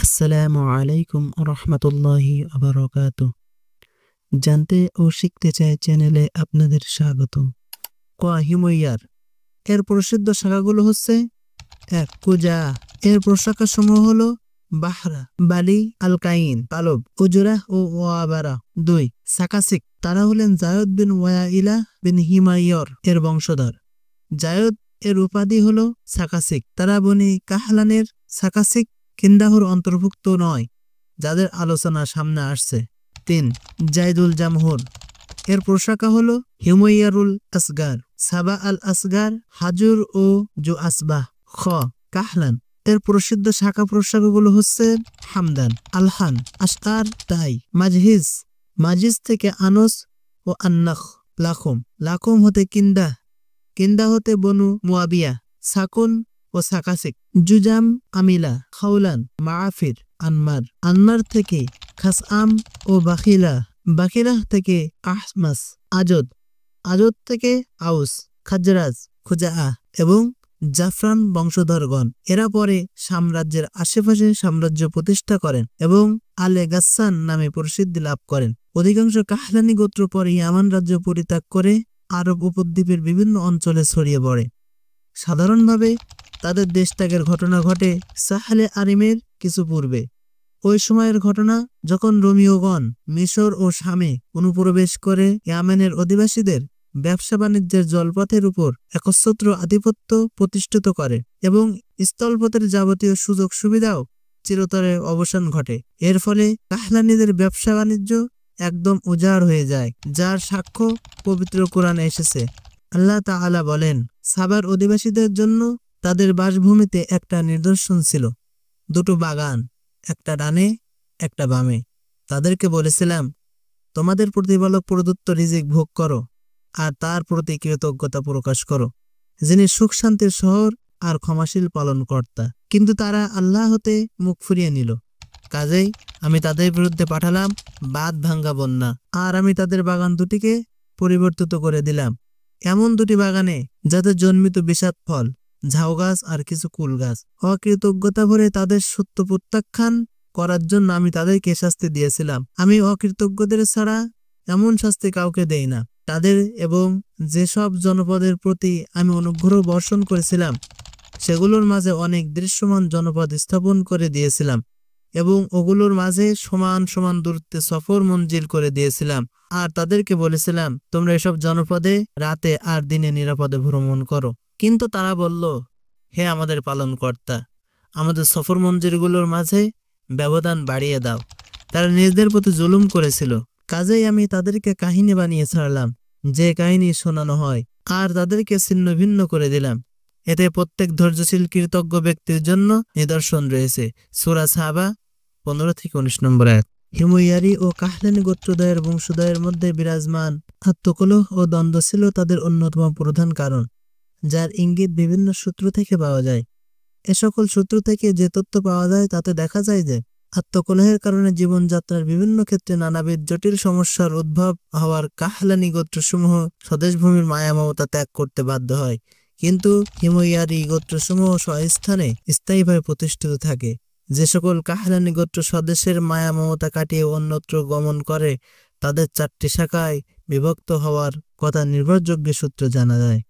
আসসালামু আলাইকুম রহমতুল্লাহি আবরাকাতু। জানতে ও শিখতে চাই চ্যানেলে আপনাদের স্বাগতম। হিমইয়ার এর প্রসিদ্ধ শাখাগুলো হচ্ছে: 1. কুজা। এর প্রশাখা সমূহ হলো বাহরা, বালি, আলকাইন, কালব, উজরা ও ওয়াবারা। 2. সাকাসিক। তারা হলেন জায়দ বিন ওয়াইলা বিন হিমাইয়র এর বংশধর। জায়দ এর উপাধি হলো সাকাসিক। তারা বনি কাহলানের সাকাসিক কিন্দাহুর অন্তর্ভুক্ত নয়, যাদের আলোচনা সামনে আসছে। 3. জাইদুল জামহুর। এর প্রশাখা হলো হিমইয়ারুল আসগার, সাবা আল আসগার, হাজুর ও জু আসবাহ। খ. কাহলান। এর প্রসিদ্ধ শাখা প্রশাখাগুলো হচ্ছে হামদান, আলহান, আশআর, তাই, মাজহিজ। মাজিজ থেকে আনস ও আন্নাখ। লাখুম। লাখুম হতে কিন্দা, কিন্দা হতে বনু মুয়াবিয়া, সাকুন ও সাকাসিক। জুজাম, আমিলা, খাউলান, মাআফির, আনমার। আনমার থেকে খাসআম ও বাখিলা, বাখিলাহ থেকে আহমাস। আজদ। আজদ থেকে আউস, খাজরাজ, খুজাআ এবং জাফরান বংশধরগণ। এরা পরে সাম্রাজ্যের আশেপাশে সাম্রাজ্য প্রতিষ্ঠা করেন এবং আলে গাসসান নামে প্রসিদ্ধি লাভ করেন। অধিকাংশ কাহলানি গোত্র পরে ইয়ামান রাজ্য পরিত্যাগ করে আরব উপদ্বীপের বিভিন্ন অঞ্চলে ছড়িয়ে পড়ে। সাধারণভাবে তাদের দেশত্যাগের ঘটনা ঘটে সাহলে আরিমের কিছু পূর্বে। ওই সময়ের ঘটনা যখন রোমীয়গণ মিশর ও শামে অনুপ্রবেশ করে ইয়ামেনের অধিবাসীদের ব্যবসা বাণিজ্যের জলপথের উপর একচ্ছত্র আধিপত্য প্রতিষ্ঠিত করে এবং স্থলপথের যাবতীয় সুযোগ সুবিধাও চিরতরে অবসান ঘটে। এর ফলে কাহলানিদের ব্যবসা বাণিজ্য একদম উজাড় হয়ে যায়, যার সাক্ষ্য পবিত্র কোরআনে এসেছে। আল্লাহ তাআলা বলেন, সাবার অধিবাসীদের জন্য তাদের বাসভূমিতে একটা নিদর্শন ছিল, দুটো বাগান, একটা ডানে একটা বামে। তাদেরকে বলেছিলাম, তোমাদের প্রতিপালক প্রদত্ত রিজিক ভোগ করো আর তার প্রতি কৃতজ্ঞতা প্রকাশ করো, যিনি সুখ শান্তির শহর আর ক্ষমাশীল পালনকর্তা। কিন্তু তারা আল্লাহ হতে মুখ ফিরিয়ে নিল, কাজেই আমি তাদের বিরুদ্ধে পাঠালাম বাঁধ ভাঙ্গা বন্যা, আর আমি তাদের বাগান দুটিকে পরিবর্তিত করে দিলাম এমন দুটি বাগানে যাতে জন্মিত বিষাদ ফল, ঝাউ গাছ আর কিছু কুল গাছ। অকৃতজ্ঞতা ভরে তাদের সত্য প্রত্যাখ্যান করার জন্য আমি তাদেরকে শাস্তি দিয়েছিলাম। আমি অকৃতজ্ঞদের ছাড়া এমন শাস্তি কাউকে দেই না। তাদের এবং যেসব জনপদের প্রতি আমি অনুগ্রহ বর্ষণ করেছিলাম সেগুলোর মাঝে অনেক দৃশ্যমান জনপদ স্থাপন করে দিয়েছিলাম এবং ওগুলোর মাঝে সমান সমান দূরত্বে সফর মঞ্জিল করে দিয়েছিলাম। আর তাদেরকে বলেছিলাম, তোমরা এসব জনপদে রাতে আর দিনে নিরাপদে ভ্রমণ করো। কিন্তু তারা বলল, হে আমাদের পালনকর্তা, আমাদের সফর মঞ্জিলগুলোর মাঝে ব্যবধান বাড়িয়ে দাও। তারা নিজেদের প্রতি জুলুম করেছিল, কাজেই আমি তাদেরকে কাহিনী বানিয়ে ছাড়লাম, যে কাহিনী শোনানো হয়, আর তাদেরকে ছিন্ন ভিন্ন করে দিলাম। এতে প্রত্যেক ধৈর্যশীল কৃতজ্ঞ ব্যক্তির জন্য নিদর্শন রয়েছে। সূরা সাবা 15-19 নম্বর আয়াত। হিমইয়ারি ও কাহলানি গোত্রদ্বয়ের বংশদ্বয়ের মধ্যে বিরাজমান আত্মকলহ ও দ্বন্দ্ব ছিল তাদের অন্যতম প্রধান কারণ, যার ইঙ্গিত বিভিন্ন সূত্র থেকে পাওয়া যায়। এ সকল সূত্র থেকে যে তথ্য পাওয়া যায় তাতে দেখা যায় যে আত্মকলহের কারণে জীবনযাত্রার বিভিন্ন ক্ষেত্রে নানাবিধ জটিল সমস্যার উদ্ভব হওয়ার কাহলানি গোত্রসমূহ স্বদেশভূমির মায়া মমতা ত্যাগ করতে বাধ্য হয়, কিন্তু হিমইয়ারি গোত্রসমূহ স্বস্থানে স্থায়ীভাবে প্রতিষ্ঠিত থাকে। যে সকল কাহলানি গোত্র স্বদেশের মায়া মমতা কাটিয়ে অন্যত্র গমন করে তাদের 4টি শাখায় বিভক্ত হওয়ার কথা নির্ভরযোগ্য সূত্র জানা যায়।